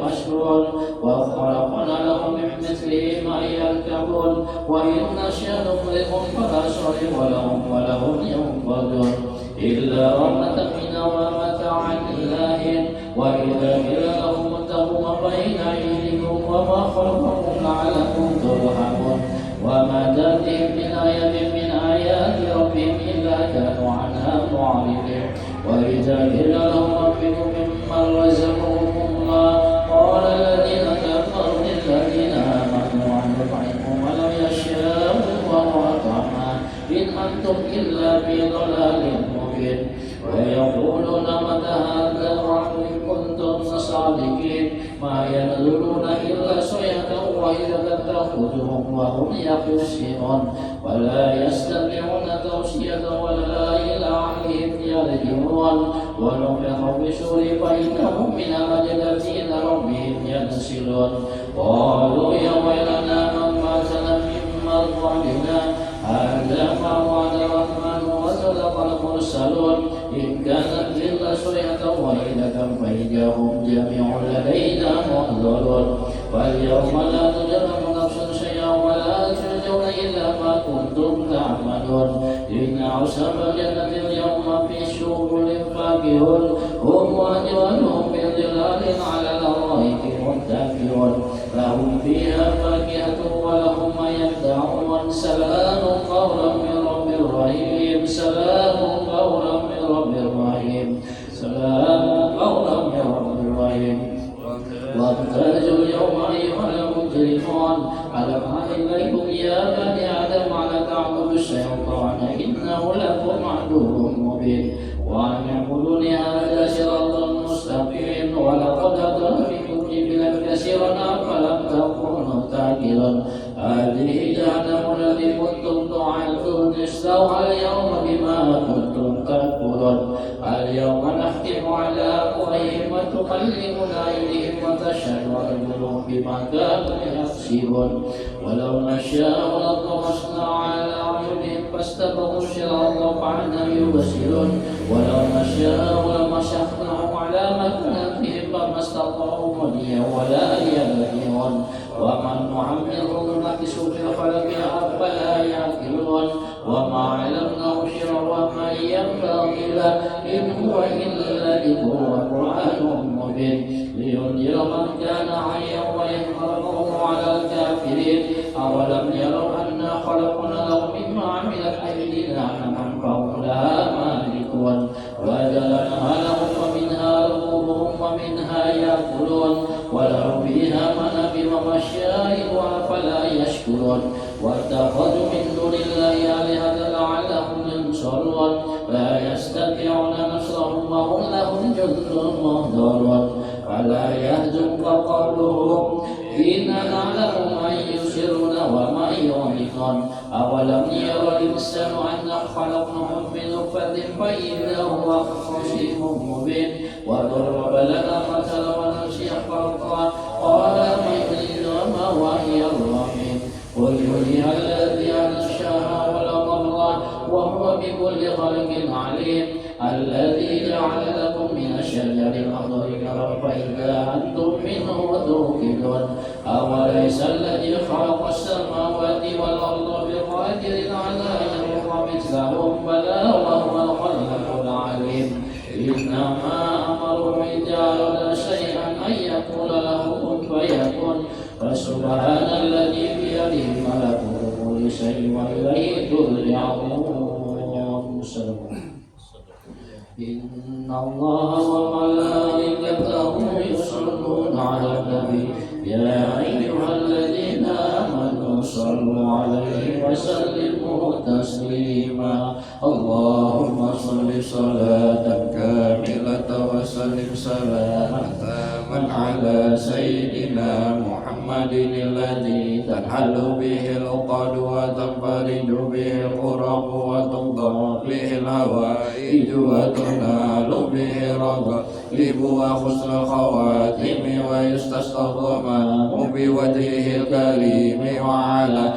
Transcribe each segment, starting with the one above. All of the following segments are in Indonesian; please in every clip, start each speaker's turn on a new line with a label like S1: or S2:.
S1: مشكور وخلقنا لهم من مثله ما يركبون وإن نشأ نغرقهم فلا صريخ لهم ولهم ينقذون إلا رحمة منا ومتاعا لله وإذا قيل لهم اتقوا ما بين أيديكم وما خلفكم لعلكم ترحمون وما تأتيهم من آية من آيات ربهم إلا كانوا عنها معرضين وإذا قيل لهم أنفقوا مما رزقكم الله قال الذين كفروا للذين آمنوا أن يطعموا ولم يشاءوا الله أطعما إن أنتم إلا في ضلال مبين ويقولون متى هذا الوعد إن كنتم صادقين ما ينظرون إلا صيحة واحدة تأخذهم وهم يخصمون ولا يستطيعون توصية ولا إلى أهلهم يرجعون ونفخ بالصور فإنهم من الأجداث إلى ربهم ينسلون قالوا يا ويلنا من بعثنا من مرقدنا هذا ما وعد الرحمن وصدق المرسلون إن كانت إلا صيحة واحدة فإذا هم جميع لدينا محضرون واليوم لا تظلم نفس شيئا ولا تجزون إلا ما كنتم تعملون إن أصحاب الجنة اليوم في شغل فاكهون هم وأزواجهم بظلال على الأرائك متكئون لهم فيها فاكهة ولهم ما يدعون سلام قولا من رب رحيم سلام قولا من رب رحيم سلام قولا من رب رحيم وابتلجوا اليوم أيها المجرمون ألم أعهد إليكم يا بني آدم على تعبدوا الشيطان إنه لكم عدو مبين وأن اعبدوني هذا صراط مستقيم ولقد أضل منكم جبلا كثيرا أفلم تكونوا تعقلون هذه جهنم التي كنتم توعدون اصلوها اليوم بما كنتم تكفرون اليوم نختم على أفواههم وتكلمنا أيديهم وتشهد أرجلهم بما كانوا يكسبون ولو نشاء لطمسنا على أعينهم فاستبقوا الصراط فعنهم يبصرون ولو نشاء لمسخناهم على مكانتهم فما استطاعوا مضيا ولا يرجعون ومن نعمره نكسه في الخلق أفلا يعقلون وما علمناه شرا وما ينبغي له إن هو إلا ذكر وقرآن مبين لينذر من كان حيا ويحرمه على الكافرين أولم يروا أنا خلقنا لهم مما عملت أيدينا أنعاما فهم لها مالكون وجعلناها لهم ومنها ركوبهم ومنها يأكلون ولهم فيها منافع ومشارب فلا يشكرون واتخذوا من دون الله آلهة لعلهم ينصرون لا يستطيعون نصرهم وهم لهم جند مهضرون فلا يهزمك قولهم إنا نعلم ما يسرون وما يعلنون أولم يرى الإنسان أنا خلقناه من نطفة فإذا هو خصيم مبين وضرب لنا مثلا ونسي خلقا قال من يريد وما وهي الرحيم قل يحييها الذي أنشأها ولد الله وهو بكل خلق عليم الذي جعل لكم من الشجر الأخضر نارا فإذا أنتم منه توقدون أوليس الذي خلق السماوات والأرض بقادر على أن يخلق مثلهم بلى وهو الخلاق العليم إنما أمره إذا أراد شيئا أن يقول له كن فيكون فسبحان الذي بيده ملكوت كل شيء وإليه ترجعون. إن الله وملائكته يصلون على النبي يا أيها الذين آمنوا صلوا عليه وسلموا تسليما اللهم صل صلاة كاملة وسلم سلاما تاما على سيدنا محمد الذي تنحل به العقد وتنفرج به الكرب وتنضم به الهوائج وتنال به الرغائب وحسن الخواتم ويستسقى الغمام بوجهه الكريم وعلى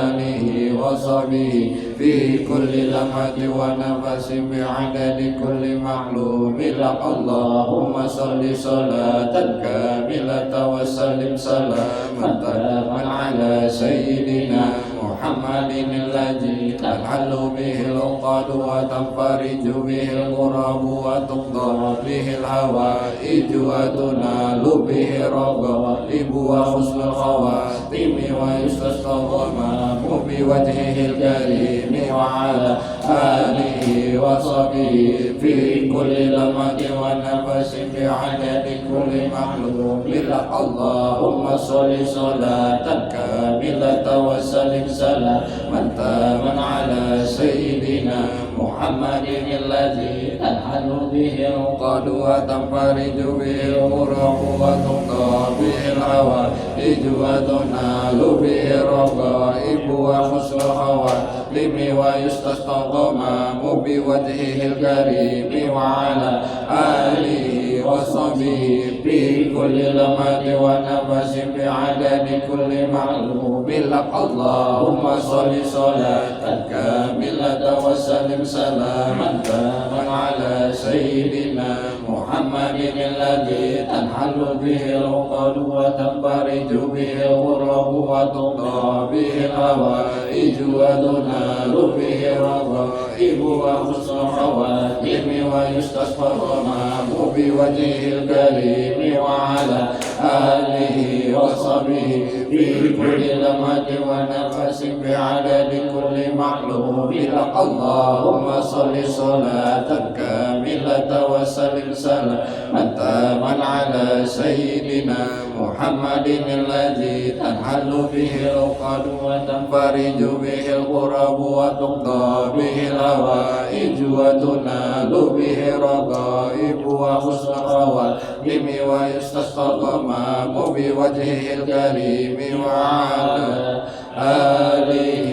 S1: آله وصحبه
S2: في كل لمحة ونفس بعدد كل معلوم لك اللهم صل صلاة كاملة وسلم سلاما تاما على سيدنا محمد الذي تنحل به العقد وتنفرج به الكرب وتقضى به الحوائج وتنال به الرغائب وحسن الخواتم ويستسقى الغمام بوجهه الكريم وعلى آله وصحبه في كل لمحة ونفس بعدد كل معلوم لك اللهم صل صلاة كاملة وسلم سلاما تاما على سيدنا محمد الذي تنحل به العقد وتنفرج به الكرب وتقضى به الحوائج وتنال به الرغائب وحسن الخواتم ويستسقى الغمام بوجهه الكريم وعلى آله وصحبه في كل لمحة ونفس بعدد كل معلوم لك اللهم صل صلاة كاملة وسلم سلاما تاما على سيدنا محمد الذي تنحل به العقد وتنفرج به الكرب وتقضى به الحوائج وتنال به الرغائب وحسن الخواتم ويستسقى الغمام بوجهه الكريم وعلى آله وصحبه في كل لمحة ونفس بعدد كل معلوم لك اللهم صل صلاة كاملة وسلم سلاما تاما على سيدنا محمد الذي تنحل به العقد وتنفرج به الكرب وتقضى به الحوائج وتنال به الرغائب وحسن الخواتم ويستسقى الغمام بوجهه الكريم وعلى آله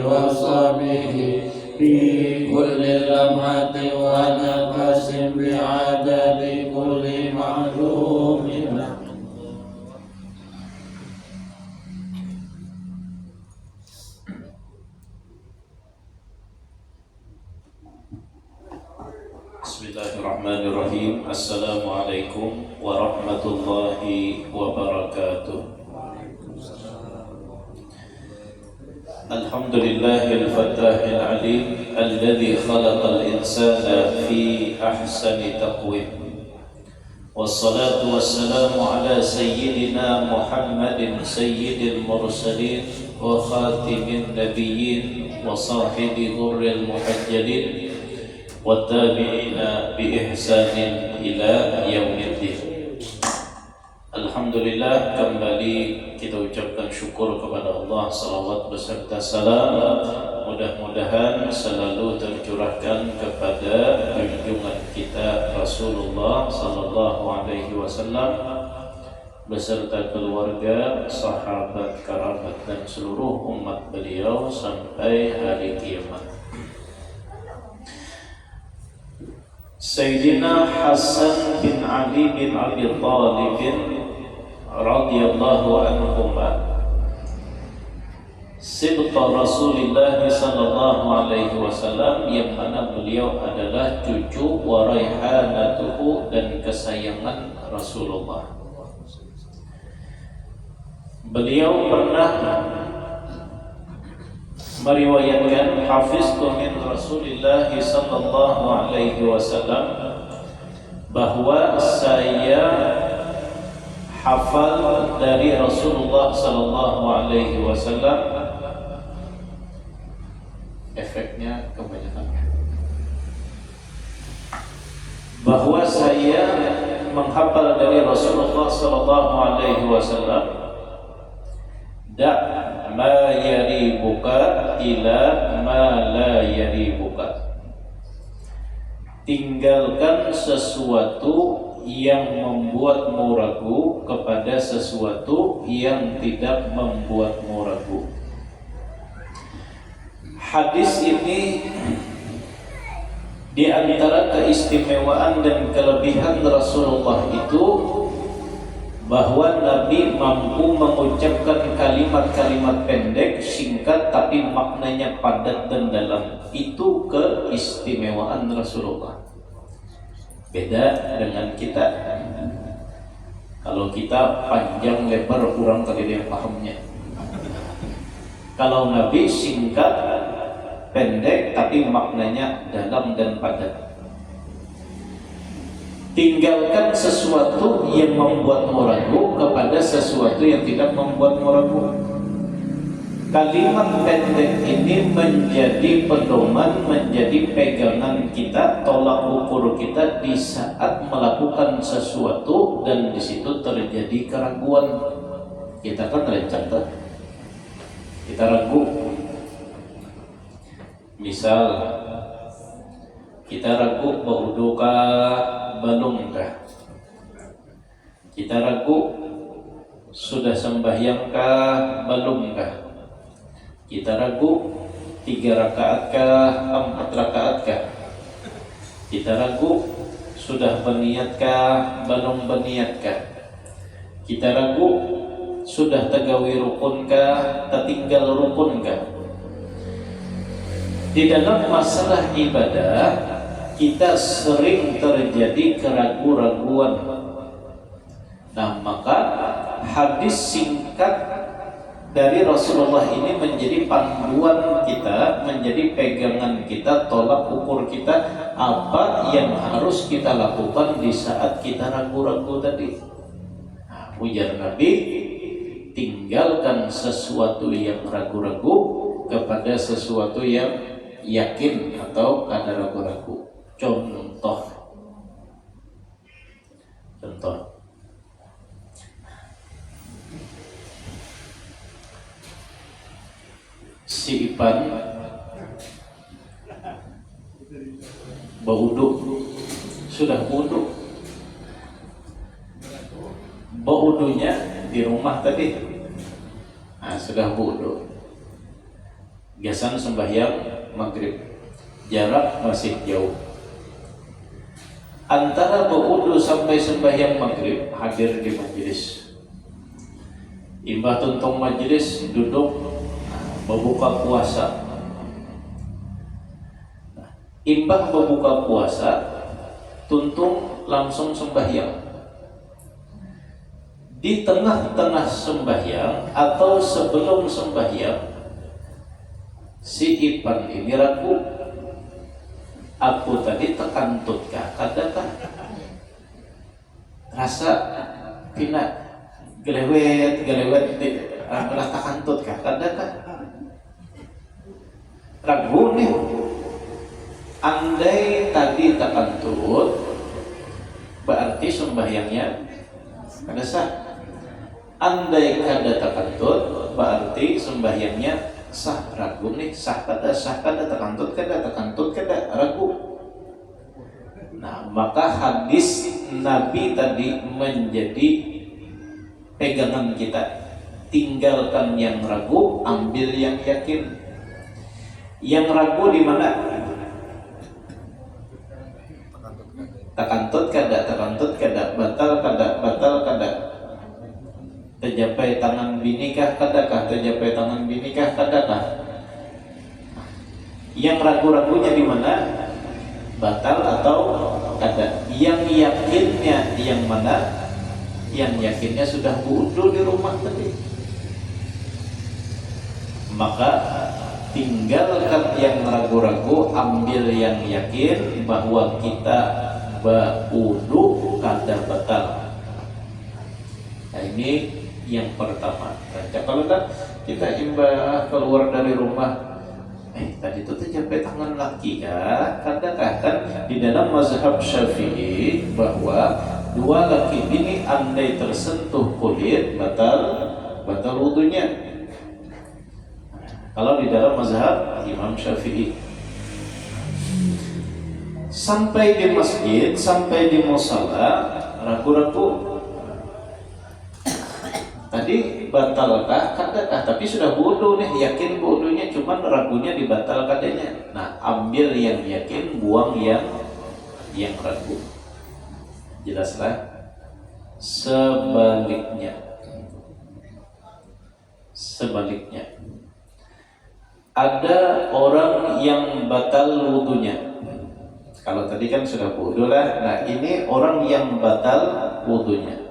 S2: وصحبه في كل لمحة ونفس بعدد كل معلوم.
S1: Bismillahirrahmanirrahim. Assalamualaikum warahmatullahi wabarakatuh. Alhamdulillahil fattahil alim alladzi khalaqal insana fi ahsani taqwim. Wassalatu wassalamu ala sayyidina Muhammadin sayyidil mursalin wa khatimin nabiyyin wa sahibi ghurril muhajjalin wattabi'ina biihsanin ila yaumiddin. Alhamdulillah, kembali kita ucapkan syukur kepada Allah, salawat beserta salam mudah-mudahan selalu tercurahkan kepada junjungan kita Rasulullah sallallahu alaihi wasallam beserta keluarga, sahabat, kerabat dan seluruh umat beliau sampai hari kiamat. Sayyidina Hasan bin Ali bin Abi Thalib radhiyallahu anhuma, sibta Rasulullah sallallahu alaihi wasallam, yang mana beliau adalah cucu wa raihanatuhu dan kesayangan Rasulullah. Beliau pernah meriwayatkan, hafiztu min Rasulillah sallallahu alaihi wasallam, bahwa saya hafal dari Rasulullah sallallahu alaihi wasallam. Efeknya kebanyakan. Bahwa saya menghafal dari Rasulullah sallallahu alaihi wasallam, da' ma yaribuka ila ma la yaribuka. Tinggalkan sesuatu yang membuatmu ragu kepada sesuatu yang tidak membuatmu ragu. Hadis ini di antara keistimewaan dan kelebihan Rasulullah itu,
S3: bahwa Nabi mampu mengucapkan kalimat-kalimat pendek, singkat, tapi maknanya padat dan dalam. Itu keistimewaan Rasulullah. Beda dengan kita. Kalau kita panjang lebar kurang kali dia pahamnya. Kalau Nabi singkat, pendek, tapi maknanya dalam dan padat. Tinggalkan sesuatu yang membuatmu ragu kepada sesuatu yang tidak membuatmu ragu. Kalimat pendek ini menjadi pedoman, menjadi pegangan kita, tolak ukur kita di saat melakukan sesuatu dan di situ terjadi keraguan. Kita kan rencang tuh, kita ragu. Misal kita ragu berwudu kah belum kah? Kita ragu sudah sembahyang kah belum kah? Kita ragu 3 rakaat kah 4 rakaat kah? Kita ragu sudah berniat kah belum berniat kah? Kita ragu sudah tegawi rukun kah tertinggal rukun kah? Di dalam masalah ibadah kita sering terjadi keraguan-raguan. Nah, maka hadis singkat dari Rasulullah ini menjadi panduan kita, menjadi pegangan kita, tolak ukur kita, apa yang harus kita lakukan di saat kita ragu-ragu tadi. Nah, ujar Nabi, tinggalkan sesuatu yang ragu-ragu kepada sesuatu yang yakin atau ada ragu-ragu. Contoh si Ipan berwudu, sudah wudu, berwudunya di rumah tadi. Nah, sudah wudu, biasanya sembahyang maghrib, jarak masih jauh. Antara berwudu sampai sembahyang maghrib hadir di majelis. Imbah tuntung majelis duduk berbuka puasa. Imbah berbuka puasa, tuntung langsung sembahyang. Di tengah-tengah sembahyang atau sebelum sembahyang, si Ipan ini ragu. Aku tadi tekantut kah? Kadakah rasa pina gelewet belah tekantut kah? Kadakah ragu nih. Andai tadi tekantut, berarti sembahyangnya kada sah. Andai kada tekantut, berarti sembahyangnya sah. Ragu nih, sah kada tekantut kada ragu. Nah, maka hadis Nabi tadi menjadi pegangan kita. Tinggalkan yang ragu, ambil yang yakin. Yang ragu di mana? Tekantut kada, batal kada. Terjapai tangan binikah kadakah? Terjapai tangan binikah kadakah? Yang ragu-ragunya di mana? Batal atau kada? Yang yakinnya yang mana? Yang yakinnya sudah wudu di rumah tadi. Maka tinggalkan yang ragu-ragu, ambil yang yakin bahwa kita berwudu kada batal. Nah, ini yang pertama. Kalau kita imbah keluar dari rumah, tadi itu terjepit tangan laki ya, kadang-kadang kan di dalam mazhab Syafi'i bahwa dua laki ini andai tersentuh kulit batal wudunya. Kalau di dalam mazhab Imam Syafi'i, sampai di masjid, sampai di musala ragu-ragu. Tadi batalkah kadakah? Tapi sudah wudu nih, yakin wudunya, cuman ragunya dibatal kadanya. Nah, ambil yang yakin, buang yang ragu. Jelaslah. Sebaliknya, ada orang yang batal wudunya. Kalau tadi kan sudah wudu lah. Nah, ini orang yang batal wudunya.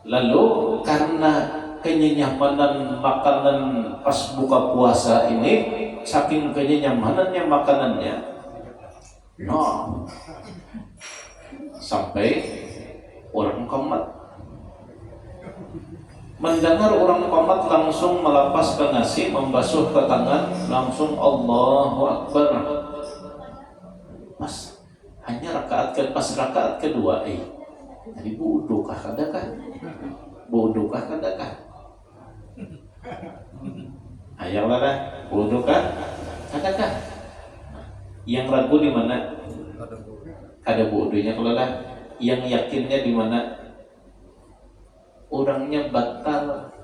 S3: Lalu karena kenyamanan makanan pas buka puasa ini, saking kenyamanannya makanannya, no, sampai orang komat mendengar orang komat langsung melepas ke nasi, membasuh ke tangan, langsung Allahu Akbar. Pas rakaat kedua, tadi budukah kadakah? Ayolah dah, budukah kadakah? Yang ragu di mana? Ada budunya kalau lah. Yang yakinnya di mana? Orangnya batal.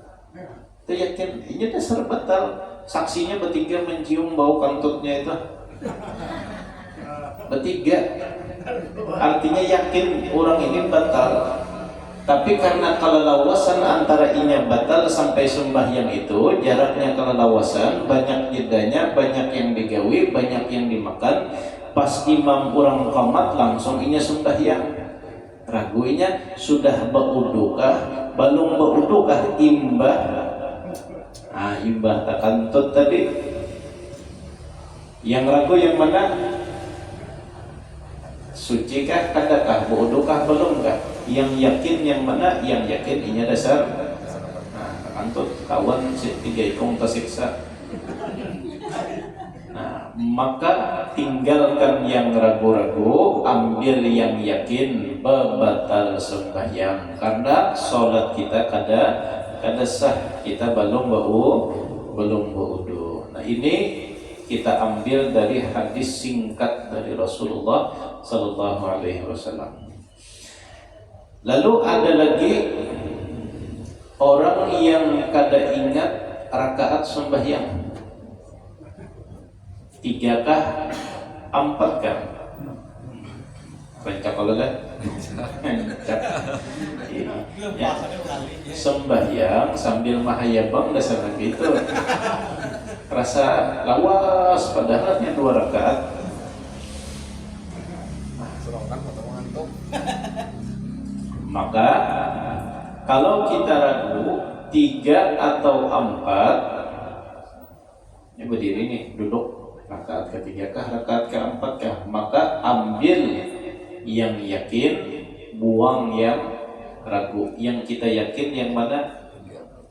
S3: Itu yakin, ini dasar batal. Saksinya bertiga mencium bau kantutnya itu. Bertiga. Artinya yakin orang ini batal. Tapi karena kelelawasan antara inya batal sampai sembahyang itu, jaraknya kelelawasan, banyak jedanya, banyak yang digawi, banyak yang dimakan. Pas imam orang qomat langsung inya sembahyang. Raguinya sudah berudukah, belum berudukah, imbah. Imbah tak kantut tadi. Yang ragu yang mana? Sucikah, kadakah, berudukah, belumkah? Yang yakin yang mana? Yang yakin inya dasar. Kantut kawan tiga ikong tersiksa. Maka tinggalkan yang ragu-ragu, ambil yang yakin, batal sembahyang. Karena sholat kita kada sah, kita belum wudu. Nah, ini kita ambil dari hadis singkat dari Rasulullah sallallahu alaihi wasallam. Lalu ada lagi orang yang kada ingat rakaat sembahyang. 3 kah? 4 kah? Baca kalau dah. Ya. Sembahyang sambil mahayabang dasar gitu. Rasa lawas padahalnya 2 rakaat. Maka kalau kita ragu 3 atau 4, ini berdiri nih, duduk. Rakaat ketiga kah, rakaat keempat kah? Maka ambil yang yakin, buang yang ragu. Yang kita yakin yang mana?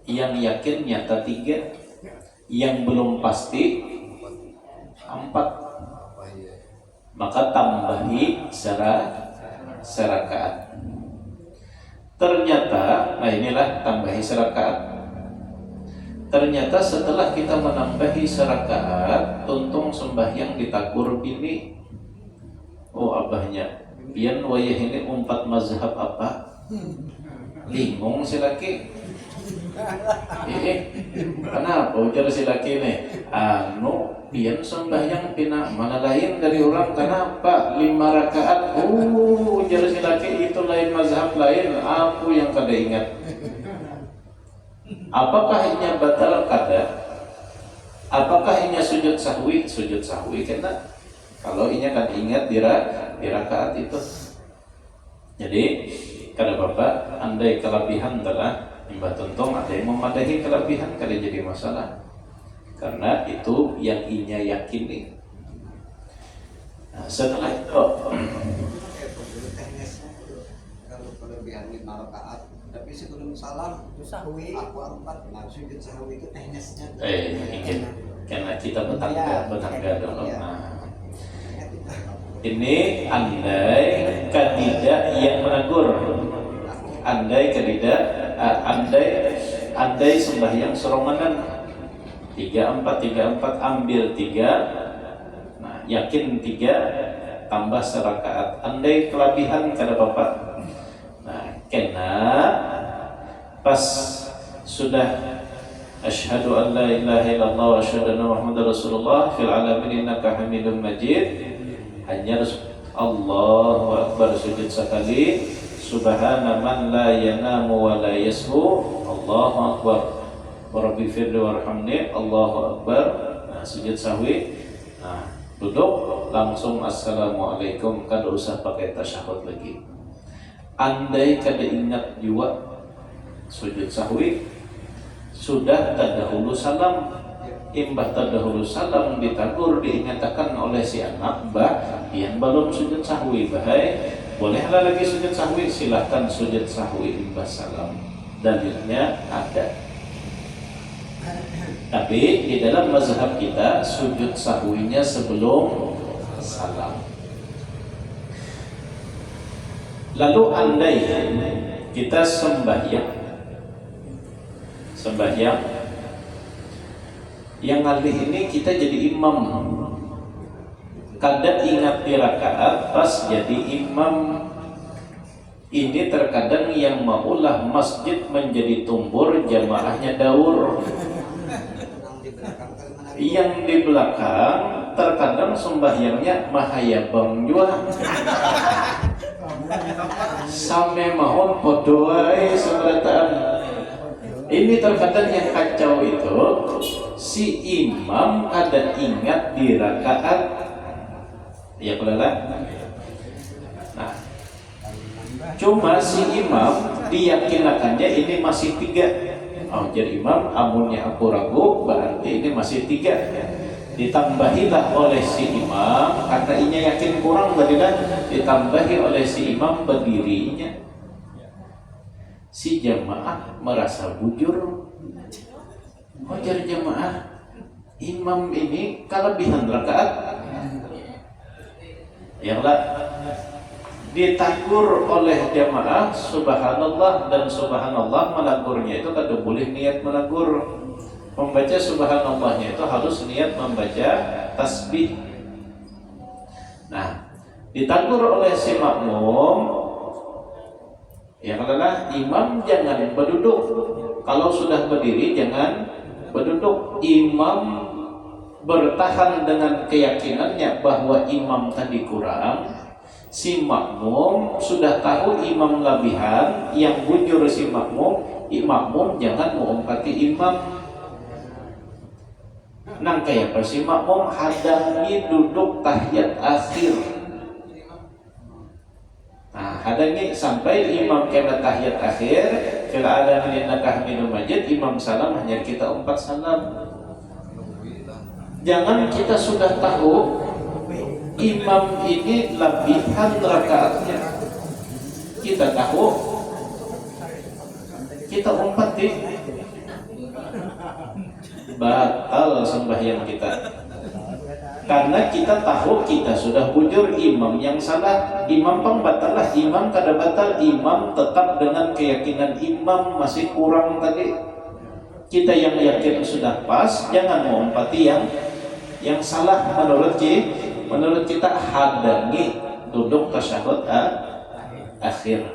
S3: Yang yakin nyata 3, yang belum pasti 4. Maka tambahi serakaat. Ternyata, nah inilah tambahi serakaat. Ternyata setelah kita menambahi serakaat, tuntung sembahyang ditakur bini. Oh abahnya, pian wayah ini 4 mazhab apa? Bingung si laki. Kenapa ujar si laki nih? Pian sembahyang pina mana lain dari orang, kenapa 5 rakaat? Ujar si laki, itu lain mazhab lain. Aku yang kada ingat. Apakah inya batal? Kada. Apakah inya sujud sahwi? Sujud sahwi kena. Kalau inya kan ingat di rakaat itu. Jadi kada bapak, andai kelebihan telah imbah tuntung, ada yang memadahi kelebihan, kada jadi masalah. Karena itu yang inya yakini. Nah, setelah itu
S2: kalau kelebihan 5 rakaat, tapi sebelum salam itu sahwi, aku 4, nah sujud sahwi itu teknisnya.
S3: Karena kita bertangga dulu. Nah, ini andai ketidak yang menegur, andai sembahyang seronganan 3-4 ambil 3. Nah, yakin 3 tambah serakaat. Andai kelebihan kada bapak. Nah, kena pas sudah asyhadu an la ilaha illallah wa asyhadu anna muhammadar rasulullah fil alamin innaka hamidum majid, hanya Allahu Akbar, sujud sekali. Subhana man la yanamu wa la yashu. Allahu Akbar. Rabbi firli warhamni. Allahu Akbar. Nah, sujud sahwi. Nah, duduk langsung assalamualaikum, kada usah pakai tasyahud lagi. Andai kada ingat juga sujud sahwi, sudah terdahulu salam. Imbah terdahulu salam ditagur, diingatkan oleh si anak, bah yang belum sujud sahwi, bahai bolehlah lagi sujud sahwi, silahkan sujud sahwi imbah salam. Dalilnya ada. Tapi di dalam mazhab kita sujud sahwinya sebelum salam. Lalu andai kita sembahyang yang ngalih ini kita jadi imam, kadang ingat di rakaat pas jadi imam. Ini terkadang yang maulah masjid menjadi tumbur, jamaahnya daur. Yang di belakang terkadang sembahyangnya mahayabang juga. Sampai mohon podoai seberataan. Ini terkadang yang kacau itu, si imam ada ingat di rakaat, ya bolehlah. Nah, cuma si imam diyakinakannya ini masih 3. Oh, jadi imam amunnya aku ragu, berarti ini masih 3. Ditambahilah oleh si imam, karena inya yakin kurang badilah, ditambahi oleh si imam berdirinya. Si jamaah merasa bujur. Wajar jamaah, imam ini kelebihan rakaat. Yalah, ditagur oleh jamaah subhanallah dan subhanallah, menagurnya itu kada boleh niat menagur. Membaca subhanallahnya itu harus niat membaca tasbih. Nah, ditagur oleh si makmum, yang adalah imam jangan berduduk. Kalau sudah berdiri jangan berduduk. Imam bertahan dengan keyakinannya bahwa imam tadi kurang. Si makmum sudah tahu imam lebihan, yang bujur si makmum jangan mengumpati imam. Nang kayak si makmum hadangi duduk tahiyat akhir. Nah, hadangi sampai imam kena tahiyat akhir, kalau ada innaka hamidum majid, imam salam hanya kita 4 salam. Jangan kita sudah tahu imam ini lebihan rakaatnya, kita tahu, kita umpati, batal sembahyang kita. Karena kita tahu kita sudah bujur, imam yang salah. Imam pembatal lah, imam kada batal, imam tetap dengan keyakinan imam masih kurang tadi. Kita yang yakin sudah pas, jangan mengumpati yang salah. Menurut kita hadangi duduk tasyahud akhir.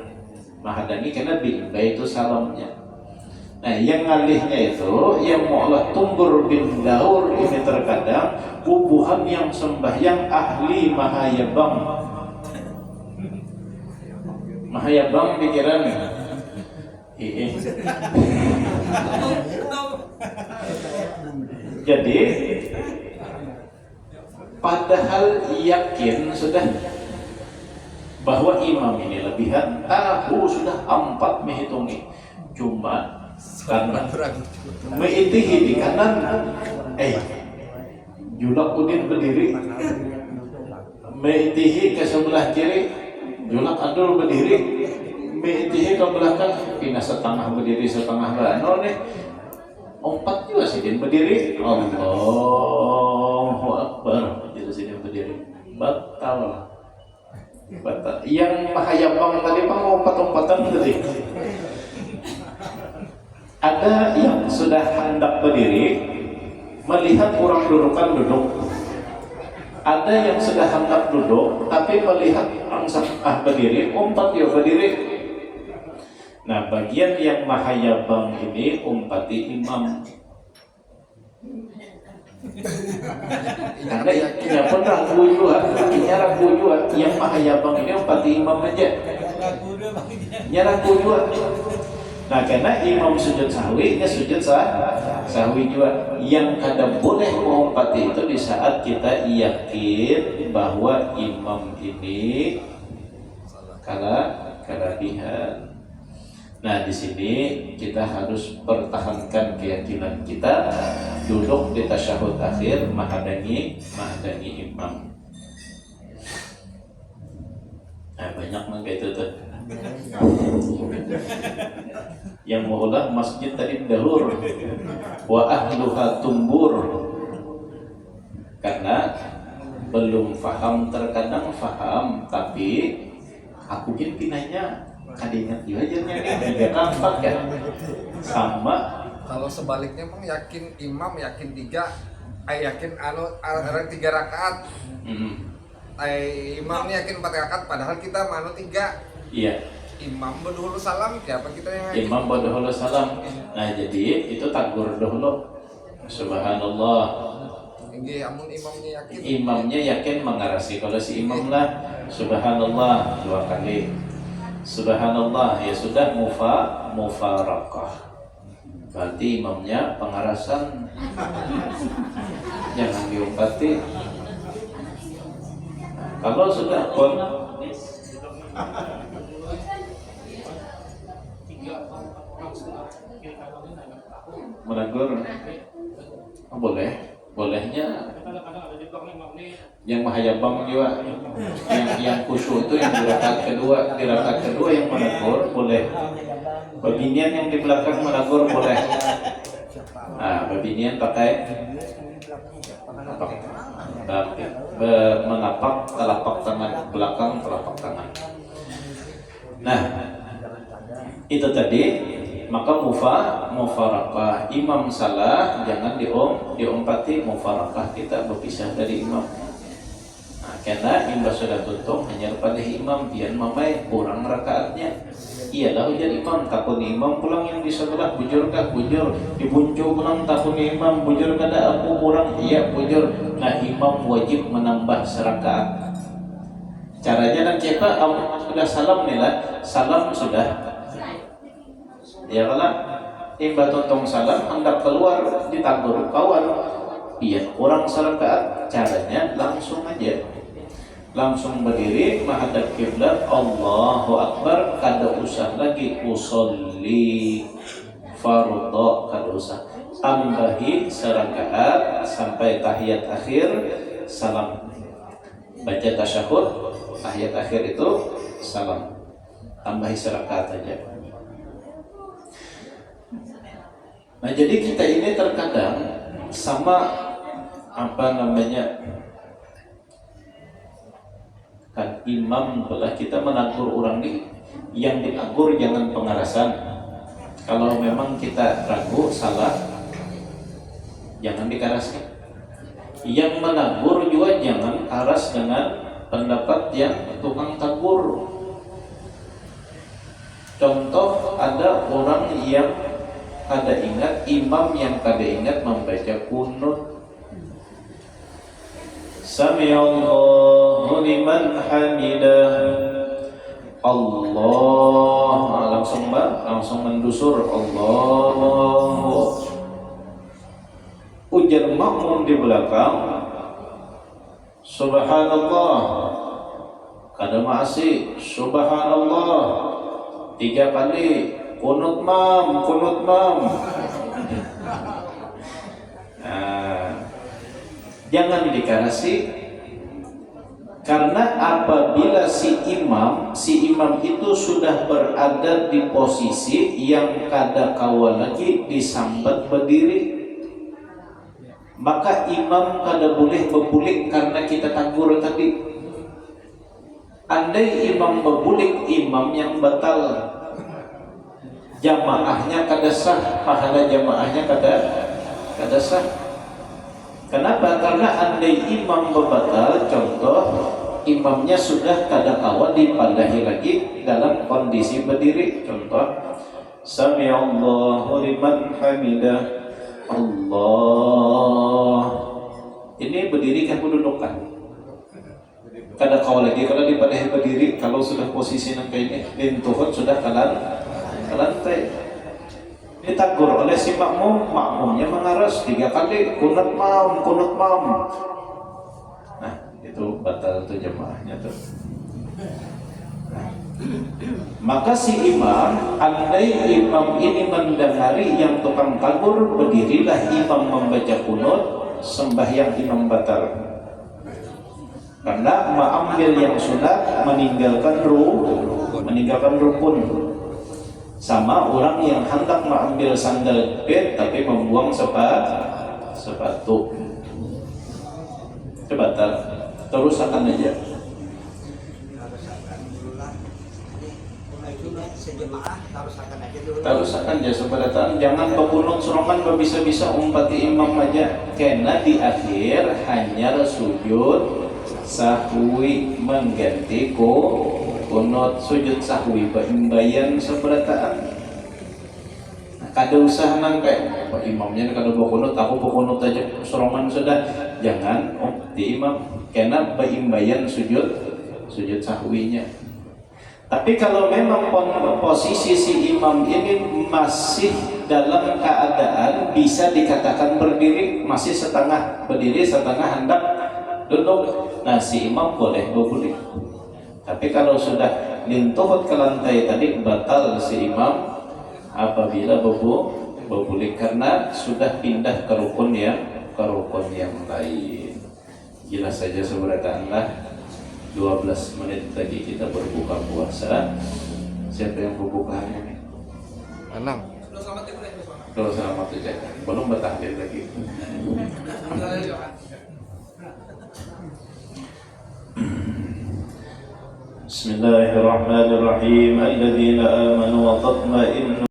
S3: Hadangi karena bimbay itu salamnya. Nah, yang ngalihnya itu yang maulah tumbur bin daur, ini terkadang bubuhan yang sembahyang ahli mahayabang. Mahayabang pikirannya. Jadi padahal yakin sudah bahwa imam ini lebihan, tahu sudah 4 menghitungi, cuma karena meitihi di kanan, julak udin berdiri, meitihi ke sebelah kiri, julak adul berdiri, meitihi ke belakang, pindah setengah berdiri setengah berano nih, 4 juga sih din berdiri. Allahu Akbar, itu sih din berdiri, batal. Yang mahayabang tadi bang lompat-lompatan tadi. Ada yang sudah hendak berdiri, melihat orang dudukan duduk. Ada yang sudah hendak duduk, tapi melihat orang berdiri, umpat dia berdiri. Nah, bagian yang mahayabang ini umpati imam. Karena ya pun ragu juga, yang mahayabang ini empati imam aja. Ya ragu juga. Nah, karena imam sujud sahwi, ya sujud sahwi juga. Yang kadang boleh mengumpati itu di saat kita yakin bahwa imam ini kelebihan. Nah, di sini kita harus pertahankan keyakinan kita, duduk di tasyahud akhir menghadang imam. Nah, banyak mah kayak itu tuh. Yang mau ulang masjid tadi dahur wa ahluha tumbur, karena belum faham, terkadang faham tapi aku gini pinanya kadingat juga aja 3 4 kan sama.
S4: Kalau sebaliknya emang yakin imam yakin 3 yakin orang 3 rakaat. Imamnya yakin 4 rakaat padahal kita 3.
S3: Iya.
S4: Imam berdahulu salam, siapa kita yang yakin?
S3: Imam berdahulu salam. Nah, jadi itu takbir dahulu. Subhanallah.
S4: Amun imamnya yakin.
S3: Imamnya yakin mengarasi. Kalau si imam lah subhanallah 2 kali. Subhanallah ya sudah mufarakah. Berarti imamnya pengarasan. Jangan diumpati. Kalau sudah pun menegur, bolehnya yang mahayabang juga, yang khusyuk itu yang di rakaat kedua yang menegur boleh. Babinian yang di belakang menegur boleh. Nah, babinian pakai menapak telapak tangan belakang, telapak tangan. Nah, itu tadi. Maka mufarakah, imam salah jangan diompati, mufarakah kita berpisah dari imam. Nah, karena imam sudah tutup hanya pada imam, dia mamai kurang rakaatnya. Iyalah ujar imam, takun imam pulang yang di sebelah bujur, dibuncung pulang takun imam bujur kada aku kurang, iya bujur. Nah, imam wajib menambah serakaat. Caranya nanti apa? Sudah salam nih lah, salam sudah. Ya kalau imba tontong salam hendak keluar ditagur kawan, iya kurang serakaat. Caranya langsung aja, langsung berdiri menghadap kiblat, Allahu Akbar, kada usah lagi usolli fardhu, kada usah tambahi serakaat sampai tahiyat akhir salam, baca tasyahud tahiyat akhir itu salam, tambahi serakaat aja. Nah, jadi kita ini terkadang sama kan imam belah kita menegur orang nih, yang ditegur jangan pengarasan. Kalau memang kita ragu salah, jangan dikarasi. Yang menegur juga jangan karas dengan pendapat yang tukang tegur. Contoh, ada orang yang kada ingat, imam yang kada ingat membaca kunut. Sami'allahu liman hamidah. Allah langsung mendusur Allah. Ujar makmum di belakang Subhanallah, kada masih Subhanallah 3 kali. Kunut mam. Nah, jangan dikarasi, karena apabila si imam itu sudah berada di posisi yang kada kawa lagi disambat berdiri, maka imam kada boleh berbulik karena kita tagur tadi. Andai imam berbulik, imam yang batal, jamaahnya kada sah, pahala jamaahnya kada sah. Kenapa? Karena andai imam berbatal, contoh imamnya sudah kada kawan dipadahi lagi dalam kondisi berdiri, contoh Sami'allahu liman hamidah, Allah ini berdiri kan duduk kan? Kada kau lagi kalau di pada berdiri, kalau sudah posisi nang kayak ini lintuhut sudah ke lantai. Ditegur oleh si makmumnya mengaras 3 kali kunut mam. Nah itu batal tuh jemaahnya tuh. Nah, maka si imam, andai imam ini mendengari yang tukang tagur, berdirilah imam membaca kunut, sembahyang imam batal. Karena mengambil yang sunat meninggalkan rukun. Sama orang yang hendak mengambil sandal jepit tapi membuang sepatu. Itu batal. Terus akan aja.
S2: Sejemaah tarusakan aja dulu.
S3: Tarusakan aja sebenarnya. Jangan berkunut serongan bisa-bisa umpati imam aja. Karena di akhir hanya sujud sahwi mengganti kunut. Sujud sahwi bayan seberataan. Kada usah nangkai Pak imamnya kada berkunut, aku berkunut aja serongan sudah. Jangan di imam karena bayan sujud sahwinya. Tapi kalau memang posisi si imam ini masih dalam keadaan bisa dikatakan berdiri, masih setengah berdiri setengah hendak duduk, nah si imam boleh berpulih. Tapi kalau sudah lintuhut ke lantai tadi batal si imam apabila berpulih karena sudah pindah ke rukun yang lain. Jelas saja sebenarnya 12 menit lagi kita berbuka puasa. Siapa yang berbuka hari ini?
S4: Enam.
S3: Kalau selamat aja. Belum bertahlil lagi. Bismillahirrahmanirrahim. Alladzina amanu wa tatma'innu